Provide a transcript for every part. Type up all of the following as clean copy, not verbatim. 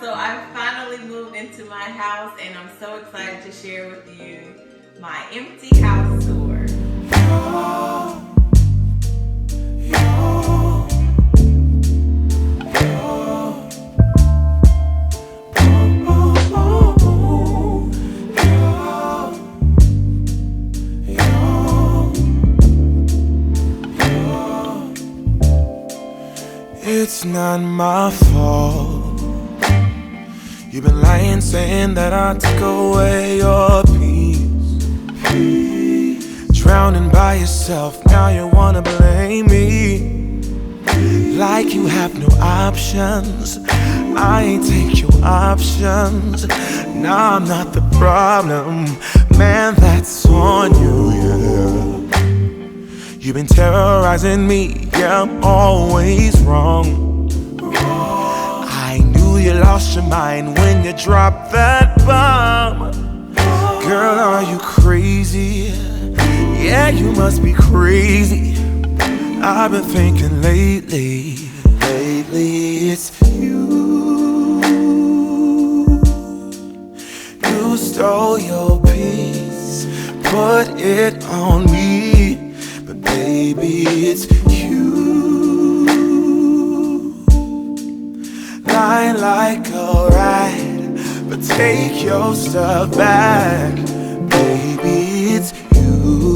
So I finally moved into my house and I'm so excited to share with you my empty house tour. It's not my fault. You've been lying, saying that I took away your peace. Drowning by yourself, now you wanna blame me. Like you have no options. I ain't take your options. Nah, I'm not the problem. Man, that's on you, yeah. You've been terrorizing me, yeah, I'm always wrong. I knew you lost your mind when you dropped that bomb. Girl, are you crazy? Yeah, you must be crazy. I've been thinking lately it's you. You stole your peace, put it on me, but baby, it's you. Lie like a rat, but take your stuff back, baby, it's you.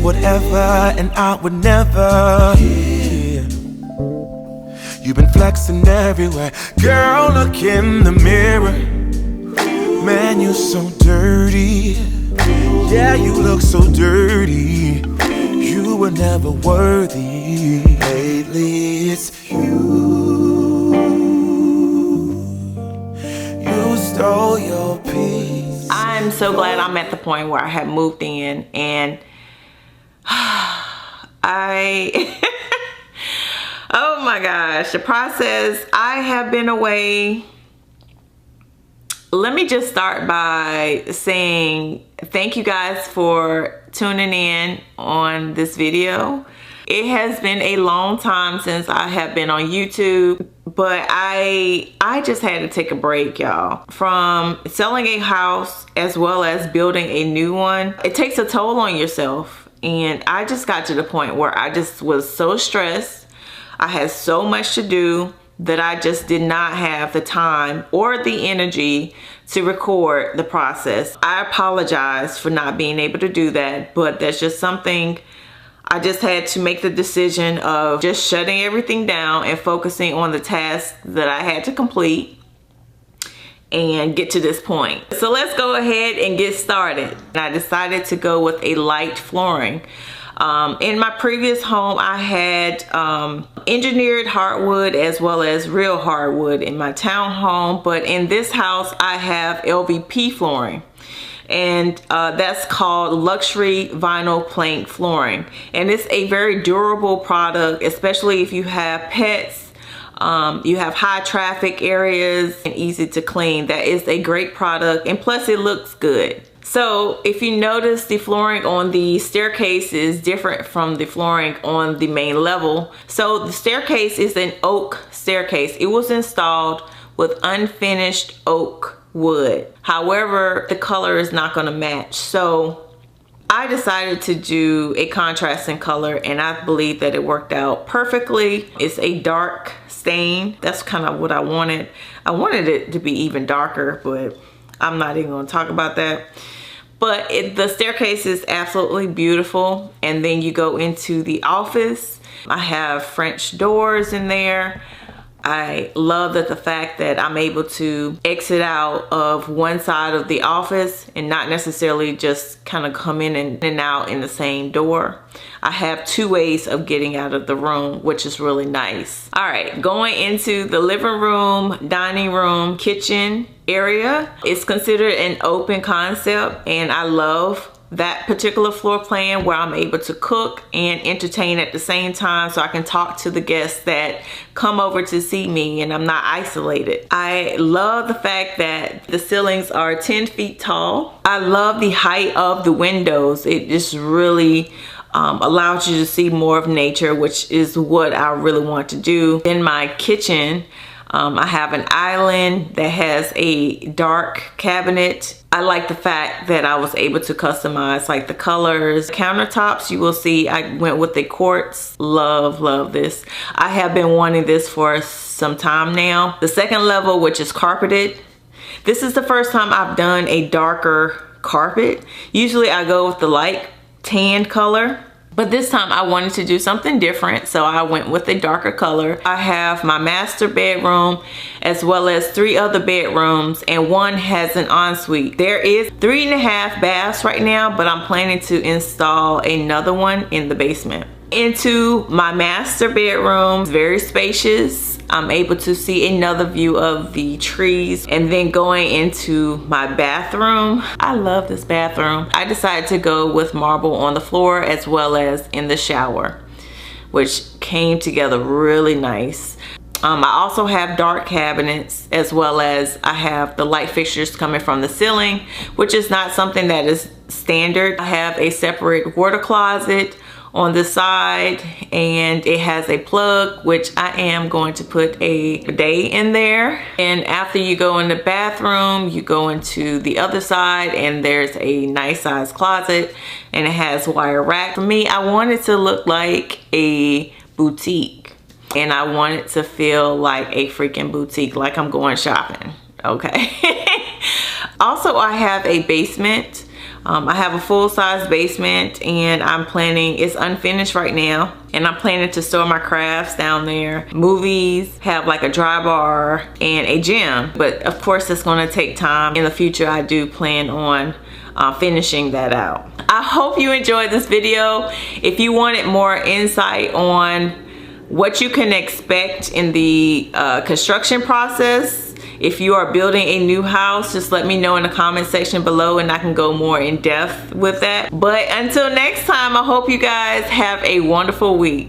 Whatever, and I would never. Yeah. You've been flexing everywhere. Girl, look in the mirror. Man, you so dirty. Yeah, you look so dirty. You were never worthy. Lately, it's you. You stole your peace. I'm so glad I'm at the point where I have moved in and oh my gosh, the process. I have been away. Let me just start by saying thank you guys for tuning in on this video. It has been a long time since I have been on YouTube, but I just had to take a break, y'all. From selling a house as well as building a new one, it takes a toll on yourself. And I just got to the point where I just was so stressed. I had so much to do that I just did not have the time or the energy to record the process. I apologize for not being able to do that, but that's just something I just had to make the decision of just shutting everything down and focusing on the tasks that I had to complete and get to this point. So let's go ahead and get started. I decided to go with a light flooring. In my previous home, I had engineered hardwood as well as real hardwood in my townhome, but in this house, I have LVP flooring. And that's called luxury vinyl plank flooring. And it's a very durable product, especially if you have pets. You have high traffic areas and easy to clean. That is a great product, and plus it looks good. So if you notice, the flooring on the staircase is different from the flooring on the main level. So the staircase is an oak staircase. It was installed with unfinished oak wood. However, the color is not going to match. So I decided to do a contrasting color, and I believe that it worked out perfectly. It's a dark stain. That's kind of what I wanted. I wanted it to be even darker, but I'm not even going to talk about that. But the staircase is absolutely beautiful. And then you go into the office. I have French doors in there. I love the fact that I'm able to exit out of one side of the office and not necessarily just kind of come in and out in the same door. I have two ways of getting out of the room, which is really nice. All right, going into the living room, dining room, kitchen area. It's considered an open concept, and I love that particular floor plan where I'm able to cook and entertain at the same time, so I can talk to the guests that come over to see me and I'm not isolated. I love the fact that the ceilings are 10 feet tall. I love the height of the windows. It just really allows you to see more of nature, which is what I really want to do. In my kitchen, I have an island that has a dark cabinet. I like the fact that I was able to customize like the colors. Countertops, you will see I went with the quartz. Love this. I have been wanting this for some time now. The second level, which is carpeted. This is the first time I've done a darker carpet. Usually I go with the light tan color, but this time I wanted to do something different, so I went with a darker color. I have my master bedroom as well as 3 other bedrooms, and one has an ensuite. There is 3.5 baths right now, but I'm planning to install another one in the basement. Into my master bedroom, very spacious. I'm able to see another view of the trees. And then going into my bathroom, I love this bathroom. I decided to go with marble on the floor as well as in the shower, which came together really nice. I also have dark cabinets, as well as I have the light fixtures coming from the ceiling, which is not something that is standard. I have a separate water closet on the side, and it has a plug, which I am going to put a bidet in there. And after you go in the bathroom, you go into the other side and there's a nice size closet, and it has wire rack. For me, I want it to look like a boutique, and I want it to feel like a freaking boutique, like I'm going shopping, okay? Also, I have a basement. I have a full-size basement, and I'm planning, it's unfinished right now, and I'm planning to store my crafts down there. Movies, have like a dry bar and a gym, but of course it's going to take time. In the future, I do plan on finishing that out. I hope you enjoyed this video. If you wanted more insight on what you can expect in the construction process, if you are building a new house, just let me know in the comment section below and I can go more in depth with that. But until next time, I hope you guys have a wonderful week.